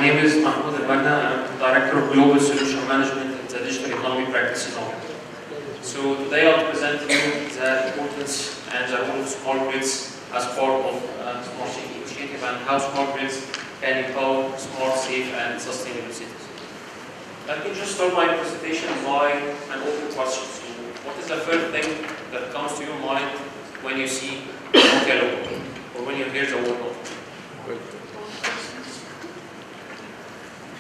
My name is Mahmoud El-Banna. I'm Director of Global Solution Management in the Digital Economy Practice in Nokia. So today I'll present to you the importance and the role of smart grids as part of Smart City Initiative and how smart grids can empower smart, safe and sustainable cities. Let me just start my presentation by an open question. So what is the first thing that comes to your mind when you see Nokia logo or when you hear the word Nokia?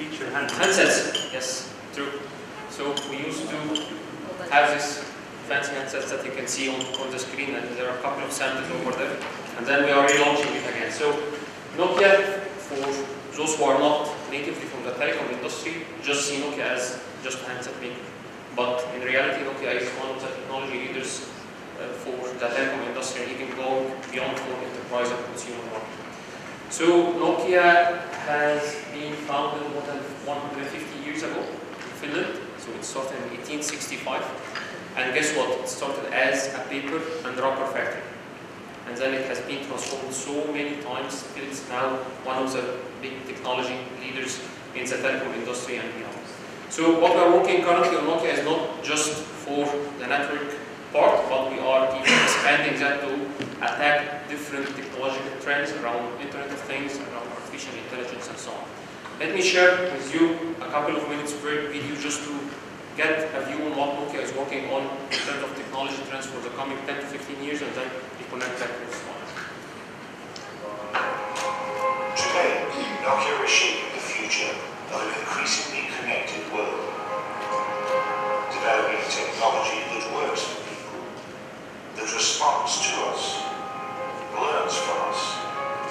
Feature handsets. Handsets, yes, true. So we used to have this fancy handsets that you can see on the screen, and there are a couple of samples over there, and then we are relaunching it again. So Nokia, for those who are not natively from the telecom industry, just see Nokia as just a handset maker. But in reality, Nokia is one of the technology leaders for the telecom industry, and even going beyond for enterprise and consumer market. So Nokia has been founded more than 150 years ago in Finland. So it started in 1865. And guess what? It started as a paper and rubber factory. And then it has been transformed so many times till it's now one of the big technology leaders in the telecom industry and beyond. So what we are working currently on Nokia is not just for the network part, but we are even expanding that to attack different technological trends around Internet of Things, around artificial intelligence and so on. Let me share with you a couple of minutes video just to get a view on what Nokia is working on in terms of technology trends for the coming 10 to 15 years, and then we connect that with one. Today, Nokia is shaping the future of an increasingly connected world, developing technology that works for people, that responds to us, learns from us,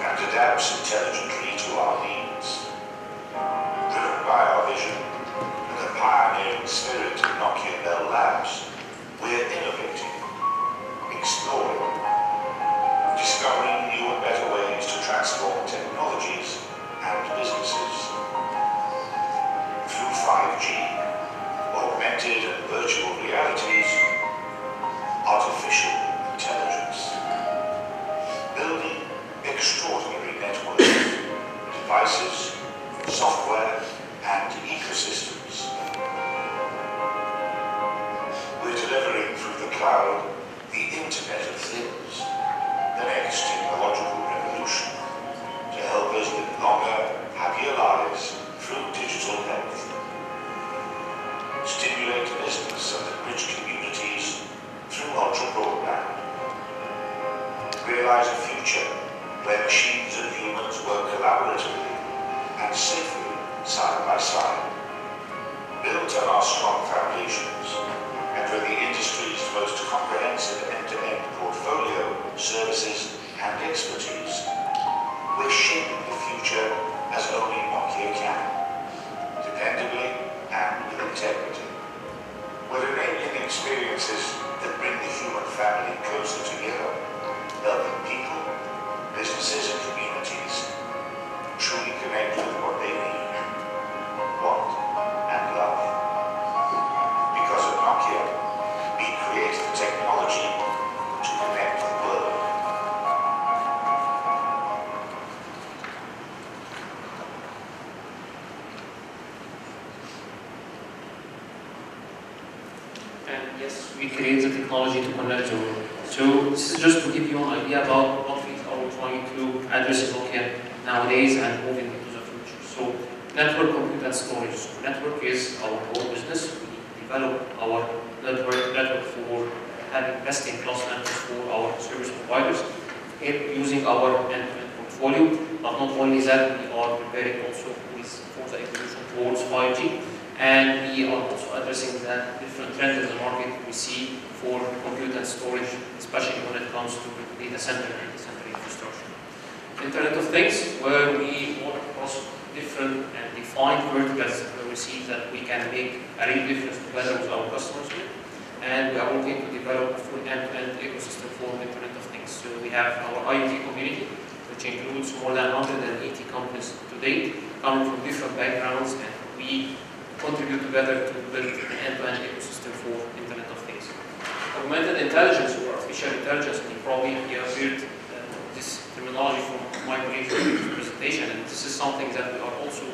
and adapts intelligently to our needs. Driven by our vision and the pioneering spirit of Nokia Bell Labs, we're innovating, exploring, discovering new and better ways to transform technologies and businesses. Through 5G, augmented and virtual realities, artificial intelligence, building extraordinary networks, devices, software, and ecosystems. We're delivering through the cloud the Internet of Things, the next technological revolution, to help us live longer, happier lives through digital health. Stimulate business and enrich communities through ultra-broadband. Realize a future where machines and humans work collaboratively and safely side by side. Built on our strong foundations and with the industry's most comprehensive end-to-end portfolio, services and expertise, we're shaping the future as only Nokia can, dependably and with integrity. We're enabling experiences that bring the human family closer together, helping people, businesses and communities truly connect with what they need, want, and love. Because at Nokia, we create the technology to connect the world. And yes, we create the technology to connect the world. So this is just to give you an idea about what we are trying to address in Nokia nowadays and moving into the future. So network, compute and storage. So network is our core business. We develop our network for having best-in-class networks for our service providers, using our end-to-end portfolio. But not only that, we are preparing also for the evolution towards 5G. And we are also addressing the different trends in the market we see for compute and storage, especially when it comes to data center and data center infrastructure. Internet of Things, where we work across different and defined verticals where we see that we can make a real difference together with our customers with. And we are working to develop a full end-to-end ecosystem for Internet of Things. So we have our IoT community, which includes more than 180 companies to date, coming from different backgrounds, and we contribute together to build an end-to-end ecosystem for Internet of Things. Augmented intelligence or artificial intelligence, and you probably heard this terminology from my colleagues in the presentation, and this is something that we are also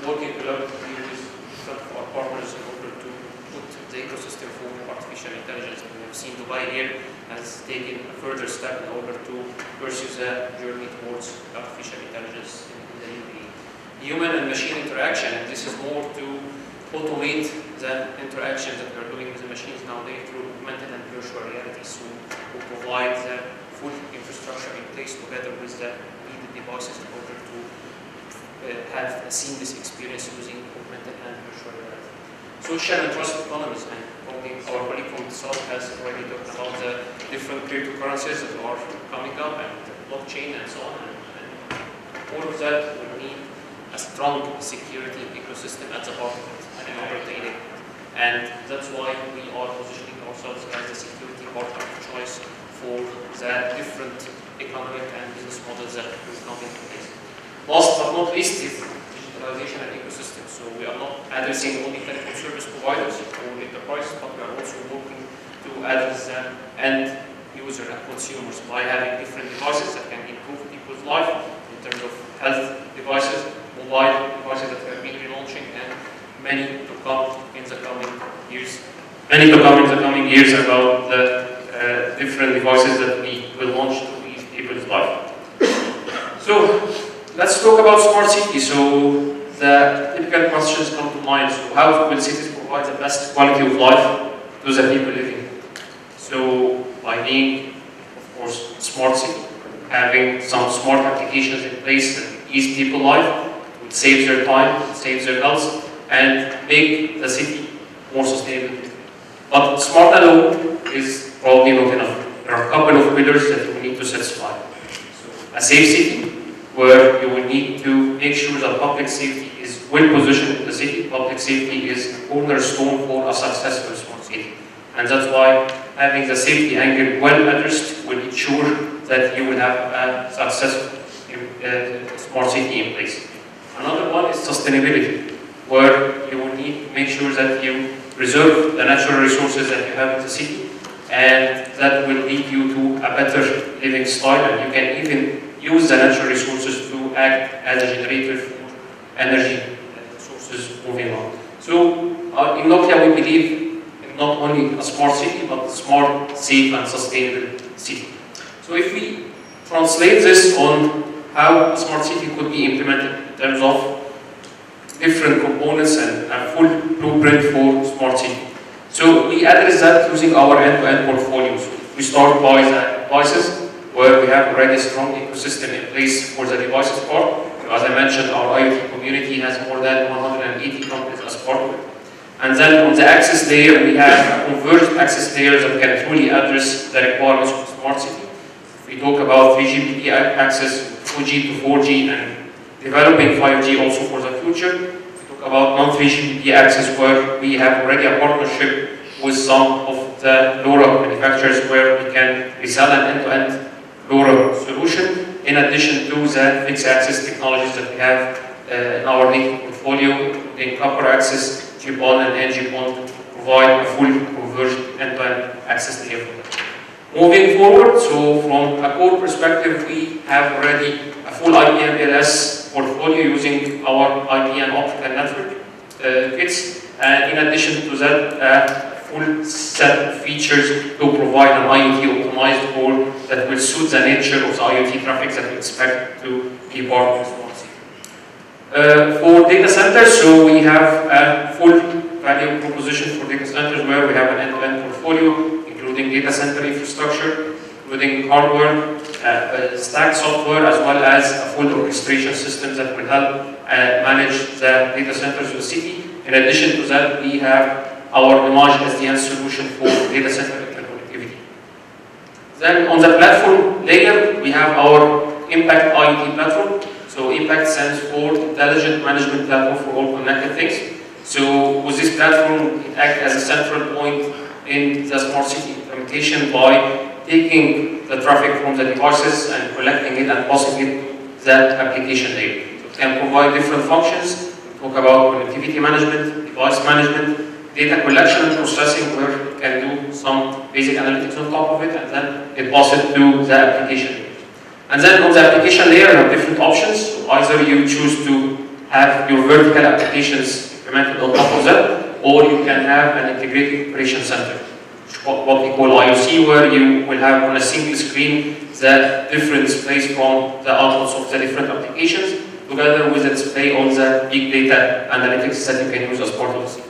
working collaboratively with some of our partners in order to put the ecosystem for artificial intelligence. And we have seen Dubai here has taken a further step in order to pursue the journey towards artificial intelligence in the UAE. Human and machine interaction, and this is more to automate the interactions that we are doing with the machines nowadays through augmented and virtual reality. So we provide the full infrastructure in place together with the needed devices in order to have a seamless experience using augmented and virtual reality. Social and trust economies, and probably our colleague from the South has already talked about the different cryptocurrencies that are coming up and blockchain and so on. And all of that will need a strong security ecosystem at the heart of it in order to enable it. And that's why we are positioning ourselves as the security partner of choice for the different economic and business models that will come into place. Last but not least is digitalization and ecosystem. So we are not addressing only telecom service providers or enterprises, but we are also working to address the end user and consumers by having different devices that can improve people's life in terms of health devices, mobile devices that have been relaunching, and many to come in the coming years. Many to come in the coming years about the different devices that we will launch to ease people's life. So let's talk about smart cities. So the typical questions come to mind. So how will cities provide the best quality of life to the people living? So by being, of course, smart city, having some smart applications in place that ease people's life, it saves their time, it saves their health, and make the city more sustainable. But smart alone is probably not enough. There are a couple of pillars that we need to satisfy. So a safe city, where you will need to make sure that public safety is well positioned in the city. Public safety is a cornerstone for a successful smart city. And that's why having the safety angle well addressed will ensure that you will have a successful smart city in place. Another one is sustainability, where you will need to make sure that you preserve the natural resources that you have in the city, and that will lead you to a better living style, and you can even use the natural resources to act as a generator for energy sources moving on. So in Nokia we believe in not only a smart city, but a smart, safe and sustainable city. So if we translate this on how a smart city could be implemented in terms of different components and a full blueprint for smart city. So we address that using our end-to-end portfolios. We start by the devices, where we have already a strong ecosystem in place for the devices part. So as I mentioned, our IoT community has more than 180 companies as part of it. And then on the access layer, we have a converged access layer that can truly address the requirements of the smart city. If we talk about 3GPP access, 2G to 4G, and developing 5G also for the future. We talk about non-3GPP access, where we have already a partnership with some of the LoRa manufacturers, where we can resell an end-to-end LoRa solution, in addition to the fixed access technologies that we have in our native portfolio, including copper access, GPON and NG-PON, to provide a full converged end-to-end access layer for that. Moving forward, so from a core perspective, we have already a full IP and BLS portfolio using our IP and optical network kits, and in addition to that, full set of features to provide an IoT optimized core that will suit the nature of the IoT traffic that we expect to be part of the smart city. For data centers, so we have a full value proposition for data centers, where we have an end-to-end portfolio, including data center infrastructure, including hardware, stack software, as well as a full orchestration system that will help manage the data centers of the city. In addition to that, we have our Image SDN solution for data center interconnectivity. Then on the platform layer, we have our Impact IoT platform. So Impact stands for Intelligent Management Platform for All Connected Things. So with this platform, it acts as a central point in the smart city implementation by taking the traffic from the devices and collecting it and passing it to that application layer. So it can provide different functions. We talk about connectivity management, device management, data collection and processing, where it can do some basic analytics on top of it, and then it passes it to the application layer. And then on the application layer, we have different options. So So either you choose to have your vertical applications implemented on top of that, or you can have an integrated operation center, what we call IOC, where you will have on a single screen the different displays from the outputs of the different applications, together with the display on the big data analytics that you can use as part of the city.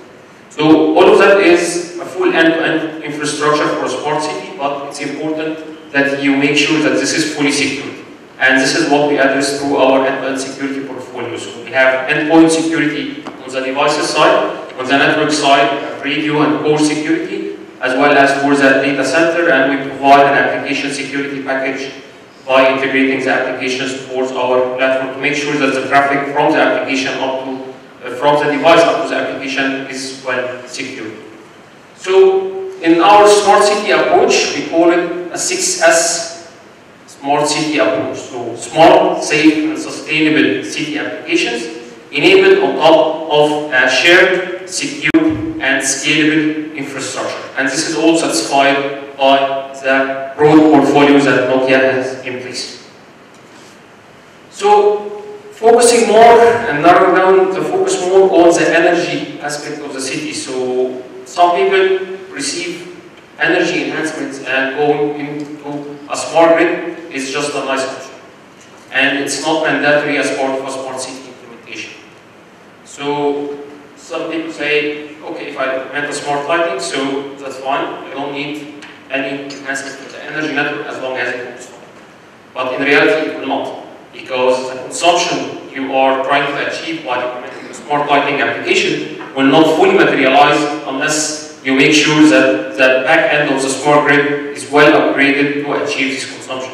So all of that is a full end-to-end infrastructure for a smart city, but it's important that you make sure that this is fully secure. And this is what we address through our end-to-end security portfolio. So we have endpoint security on the devices side, on the network side, we have radio and core security, as well as for the data center, and we provide an application security package by integrating the applications towards our platform to make sure that the traffic from the application up to from the device up to the application is well secured. So in our smart city approach, we call it a 6S smart city approach. So smart, safe, and sustainable city applications enabled on top of a shared, secure, and scalable infrastructure. And this is all satisfied by the broad portfolio that Nokia has in place. So focusing more and narrowing down the focus more on the energy aspect of the city. So some people receive energy enhancements and going into a smart grid is just a nice option. And it's not mandatory as part of a smart city implementation. So some people say, okay, if I implement a smart lighting, so that's fine. I don't need any enhancement to the energy network as long as it works fine. But in reality, it will not. Because the consumption you are trying to achieve by implementing a smart lighting application will not fully materialize unless you make sure that the back end of the smart grid is well upgraded to achieve this consumption.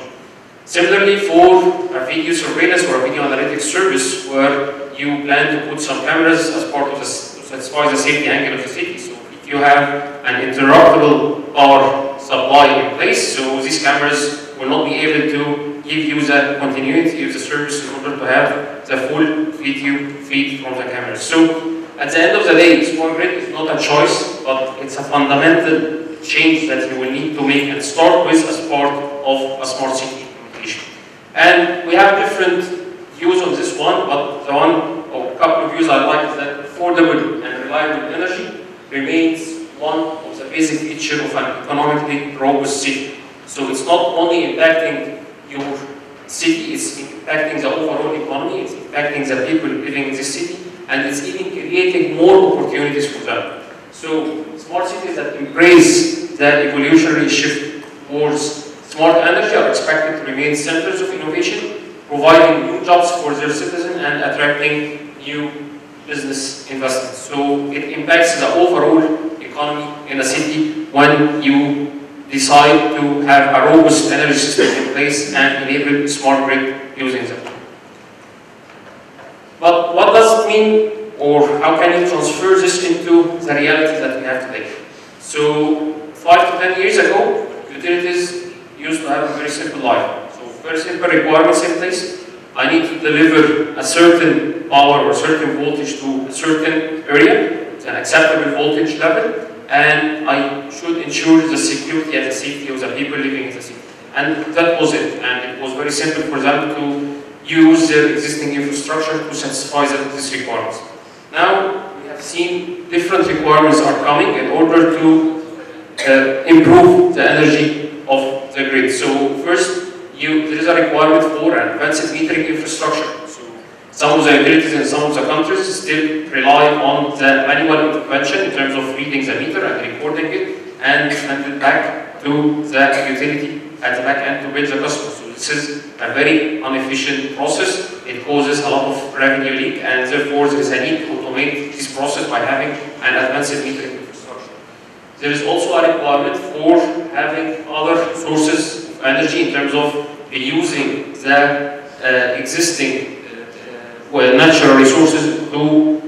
Similarly, for a video surveillance or a video analytics service where you plan to put some cameras as part of the, to satisfy the safety angle of the city. So if you have an interruptible power supply in place, so these cameras will not be able to give you the continuity of the service in order to have the full video feed from the cameras. So at the end of the day, smart grid is not a choice, but it's a fundamental change that you will need to make and start with as part of a smart city implementation. And we have different views on this one, but the one or a couple of views I like is that affordable and reliable energy remains one of the basic features of an economically robust city. So it's not only impacting your city, it's impacting the overall economy, it's impacting the people living in this city, and it's even creating more opportunities for them. So smart cities that embrace that evolutionary shift towards smart energy are expected to remain centers of innovation, providing new jobs for their citizens and attracting new business investments. So it impacts the overall economy in a city when you decide to have a robust energy system in place and enable smart grid using them. But what does it mean, or how can you transfer this into the reality that we have today? So 5 to 10 years ago, utilities used to have a very simple life. So very simple requirements in place. I need to deliver a certain power or certain voltage to a certain area, it's an acceptable voltage level, and I should ensure the security and the safety of the people living in the city. And that was it. And it was very simple for them to use their existing infrastructure to satisfy these requirements. Now, we have seen different requirements are coming in order to improve the energy of the grid. So first, there is a requirement for an advanced metering infrastructure. So some of the utilities in some of the countries still rely on the manual intervention in terms of reading the meter and recording it and send it back to the utility at the back end to bill the customer. So this is a very inefficient process. It causes a lot of revenue leak, and therefore there is a need to automate this process by having an advanced metering infrastructure. There is also a requirement for having other sources of energy in terms of using the existing natural resources to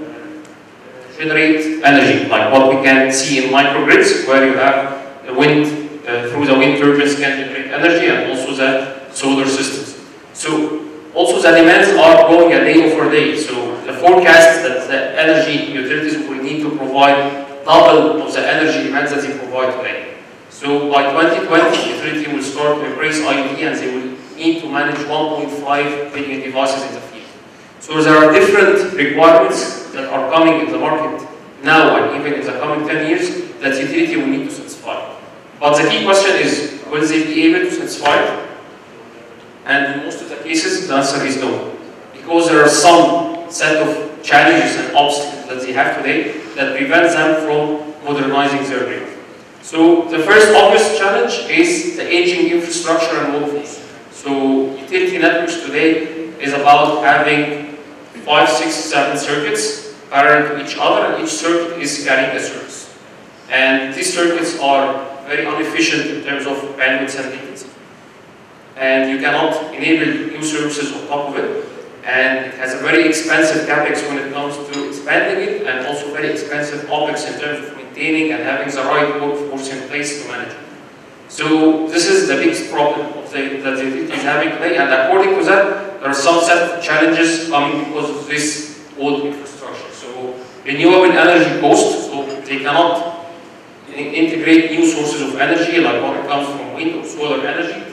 generate energy, like what we can see in microgrids, where you have the wind, through the wind turbines can generate energy, and also the solar systems. So also the demands are growing a day over day. So the forecast that the energy utilities will need to provide double of the energy demands that they provide today. So by 2020, the utility will start to embrace IoT, and they will need to manage 1.5 billion devices in the field. So there are different requirements that are coming in the market now and even in the coming 10 years that utility will need to satisfy. But the key question is, will they be able to satisfy it? And in most of the cases, the answer is no. Because there are some set of challenges and obstacles that they have today that prevent them from modernizing their grid. So the first obvious challenge is the aging infrastructure and workforce. So utility networks today is about having 5, 6, 7 circuits parallel to each other, and each circuit is carrying a service. And these circuits are very inefficient in terms of bandwidth and latency. And you cannot enable new services on top of it. And it has a very expensive capex when it comes to expanding it, and also very expensive opex in terms of maintaining and having the right workforce in place to manage it. So this is the biggest problem that the utility is having today, and according to that, there are some set of challenges coming because of this old infrastructure. So renewable energy cost, so they cannot integrate new sources of energy like what comes from wind or solar energy.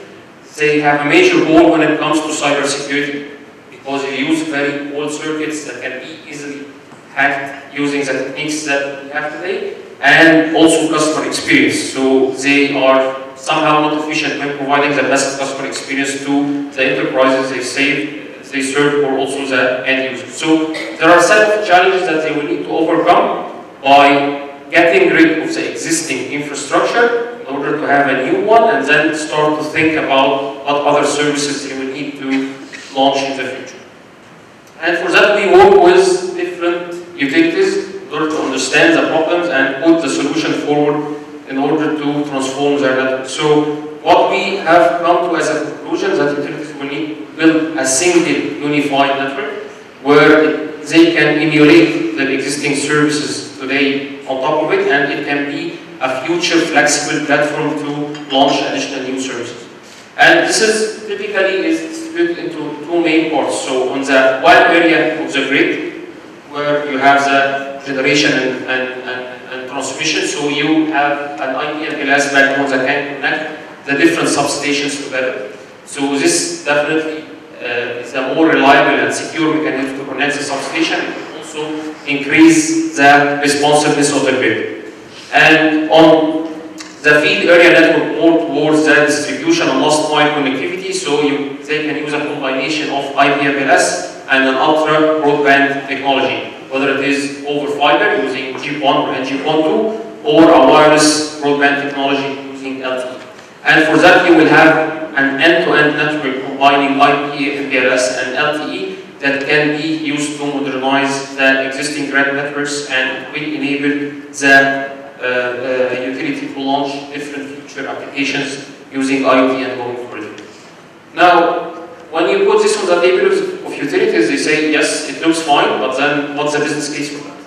They have a major goal when it comes to cybersecurity, because they use very old circuits that can be easily hacked using the techniques that we have today, and also customer experience. So they are somehow not efficient when providing the best customer experience to the enterprises they serve, or also the end users. So there are a set of challenges that they will need to overcome by getting rid of the existing infrastructure in order to have a new one, and then start to think about what other services they will need to launch in the future. And for that we work with different utilities in order to understand the problems and put the solution forward in order to transform their network. So what we have come to as a conclusion is that utilities will need to build a single unified network where they can emulate the existing services today on top of it, and it can be a future flexible platform to launch additional new services. And this is typically distributed into two main parts. So on the one area of the grid, where you have the generation and transmission, so you have an IP and MPLS backbone that can connect the different substations together. So this definitely is a more reliable and secure mechanism to connect the substation. It will also increase the responsiveness of the grid. And on the field area network, more towards the distribution and last mile connectivity, so they can use a combination of IP/MPLS and an ultra broadband technology, whether it is over fiber using GPON or NG-PON2, or a wireless broadband technology using LTE. And for that you will have an end-to-end network combining IP, MPLS and LTE that can be used to modernize the existing grid networks, and will enable the utility to launch different future applications using IoT and going further. Now, when you put this on the table of utilities, they say, yes, it looks fine, but then what's the business case for that?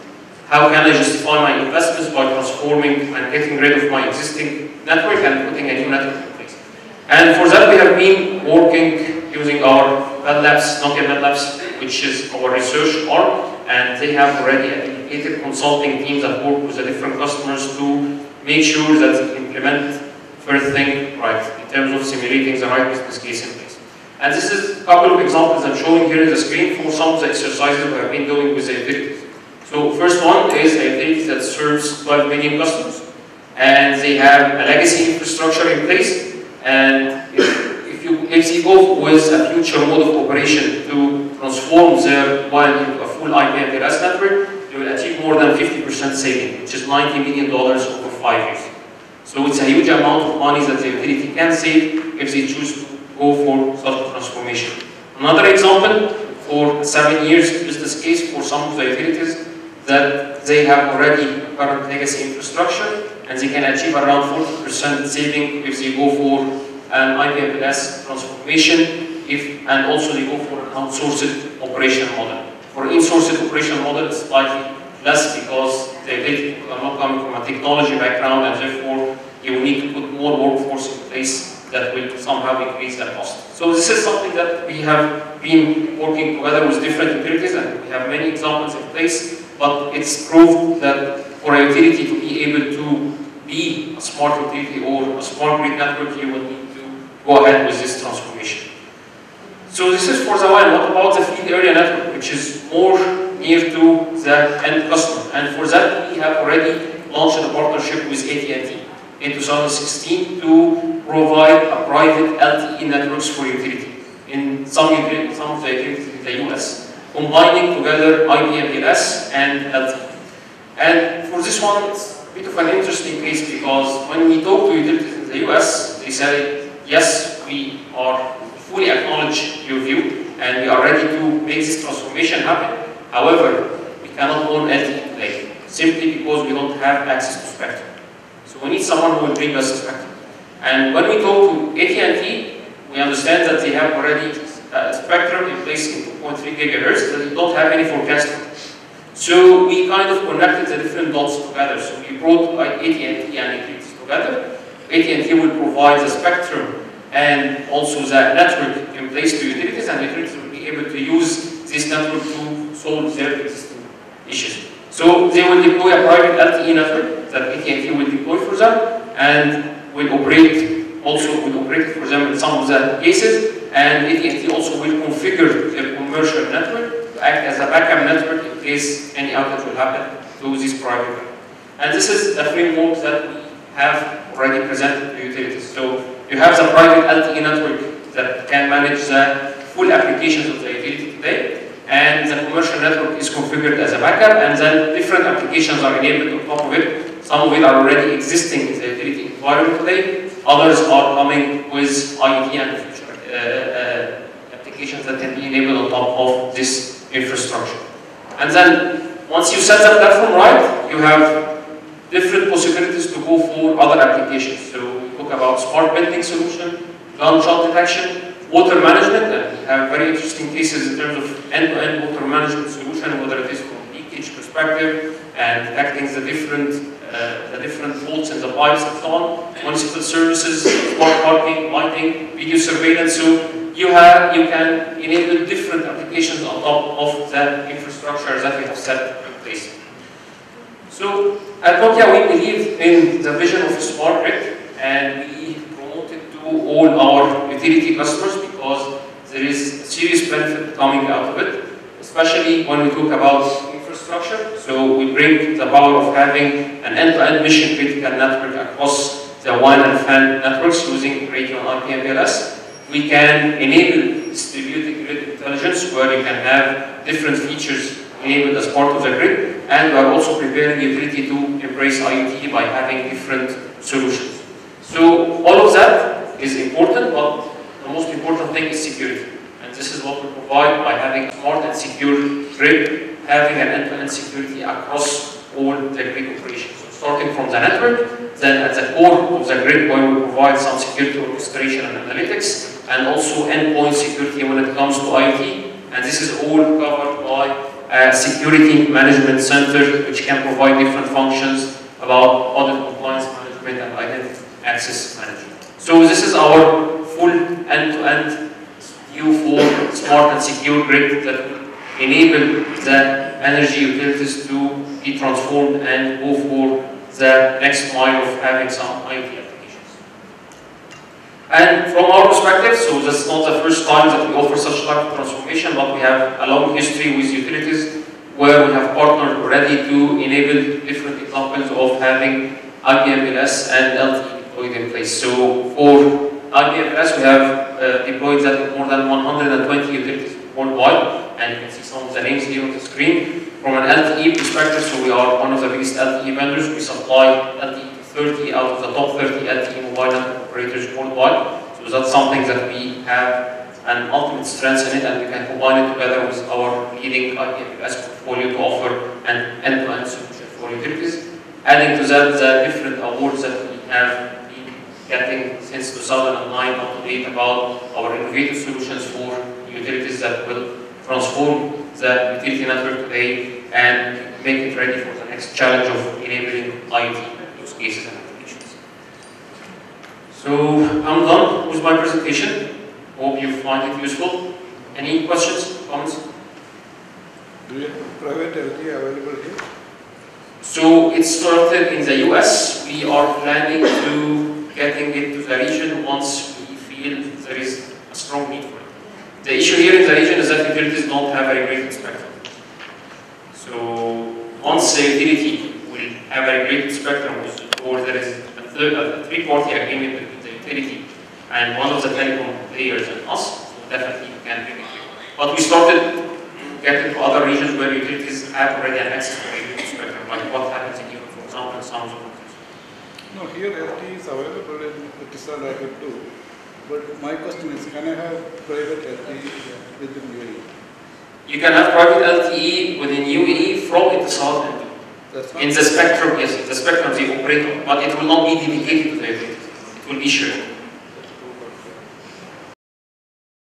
How can I justify my investments by transforming and getting rid of my existing network and putting a new network in place? And for that we have been working using our Bell Labs, Nokia Bell Labs, which is our research arm, and they have already a dedicated consulting team that work with the different customers to make sure that they implement first thing right in terms of simulating the right business case in place. And this is a couple of examples I'm showing here on the screen for some of the exercises we have been doing with the utilities. So first one is a utility that serves 12 million customers, and they have a legacy infrastructure in place, and if they go with a future mode of operation to transform their line into a full IP/MPLS network, they will achieve more than 50% saving, which is $90 million over 5 years. So it's a huge amount of money that the utility can save if they choose to go for such a transformation. Another example, for 7 years business case for some of the utilities, that they have already current legacy infrastructure, and they can achieve around 40% saving if they go for an IP/MPLS transformation, and also they go for an outsourced operation model. For insourced operation model, it's slightly less because they are not coming from a technology background, and therefore you will need to put more workforce in place that will somehow increase their cost. So this is something that we have been working together with different utilities, and we have many examples in place, but it's proved that for a utility to be able to be a smart utility or a smart grid network, you will need to go ahead with this transformation. So this is for the WAN. What about the field area network, which is more near to the end customer? And for that, we have already launched a partnership with AT&T in 2016 to provide a private LTE networks for utility in some of the utilities in the US, combining together IP/MPLS and LTE. And for this one, it's a bit of an interesting case because when we talk to utilities in the US, they say, yes, we are fully acknowledge your view and we are ready to make this transformation happen. However, we cannot own LTE today, simply because we don't have access to spectrum. So we need someone who will bring us the spectrum. And when we talk to AT&T, we understand that they have already spectrum in place in 2.3 gigahertz that they don't have any forecasting. So we kind of connected the different dots together. So we brought AT&T and utilities together. AT&T will provide the spectrum and also the network in place to utilities, and utilities will be able to use this network to solve their existing issues. So they will deploy a private LTE network that AT&T will deploy for them, and will operate for them in some of the cases, and AT&T also will configure their commercial network to act as a backup network in case any outage will happen to this private network. And this is a framework that we have already presented to utilities. So you have the private LTE network that can manage the full applications of the utility today, and the commercial network is configured as a backup, and then different applications are enabled on top of it. Some of it are already existing in the utility environment today, others are coming with IoT and future applications that can be enabled on top of this infrastructure. And then, once you set the platform right, you have different possibilities to go for other applications. So we talk about smart building solution, gunshot detection, water management, and we have very interesting cases in terms of end-to-end water management solution, whether it is from leakage perspective and detecting the different faults in the pipes and so on, municipal services, smart parking, lighting, video surveillance. So you can enable different applications on top of the infrastructure that we have set in place. So at Nokia, we believe in the vision of a smart grid, and we promote it to all our utility customers because there is serious benefit coming out of it, especially when we talk about infrastructure. So we bring the power of having an end-to-end mission-critical network across the WAN and FAN networks using radio and IP/MPLS. We can enable distributed grid intelligence, where you can have different features enabled as part of the grid, and we are also preparing utility to embrace IoT by having different solutions. So all of that is important, but the most important thing is security. And this is what we provide by having a smart and secure grid, having an end-to-end security across all the grid operations. So starting from the network, then at the core of the grid, where we provide some security orchestration and analytics, and also endpoint security when it comes to IoT. And this is all covered by a security management center, which can provide different functions about audit compliance management and identity access management. So this is our full end-to-end view for smart and secure grid that will enable the energy utilities to be transformed and go for the next mile of having some IoT applications. And from our perspective, so this is not the first time that we offer such type of transformation, but we have a long history with utilities where we have partnered already to enable different examples of having IP/MPLS and LTE deployed in place. So for IP/MPLS, we have deployed that in more than 120 utilities worldwide, and you can see some of the names here on the screen. From an LTE perspective, so we are one of the biggest LTE vendors. We supply LTE to 30 out of the top 30 LTE mobile network operators worldwide. So that's something that we have an ultimate strength in it, and we can combine it together with our leading IP/MPLS portfolio to offer an end-to-end solution for utilities. Adding to that, the different awards that we have been getting since 2009 up to date about our innovative solutions for utilities that will transform the utility network today and make it ready for the next challenge of enabling IoT use cases and applications. So I'm done with my presentation. Hope you find it useful. Any questions, comments? Do you have private LTE available here? So it started in the US. We are planning to getting it to the region once we feel there is a strong need for it. The issue here in the region is that utilities don't have a regulated spectrum. So once the utility will have a regulated spectrum, or there is a three-party agreement between the utility and one of the telecom players and us, so definitely you can bring it here. But we started getting to other regions where utilities have already had access to regulated spectrum, like what happens in Europe, for example, in some of the countries. No, here LTE is available in Pakistan Racket too. But my question is, can I have private LTE within UAE? You can have private LTE within UAE from Ittisal and in the spectrum, yes, the spectrum is the operator, but it will not be dedicated to the utility. It will be shared.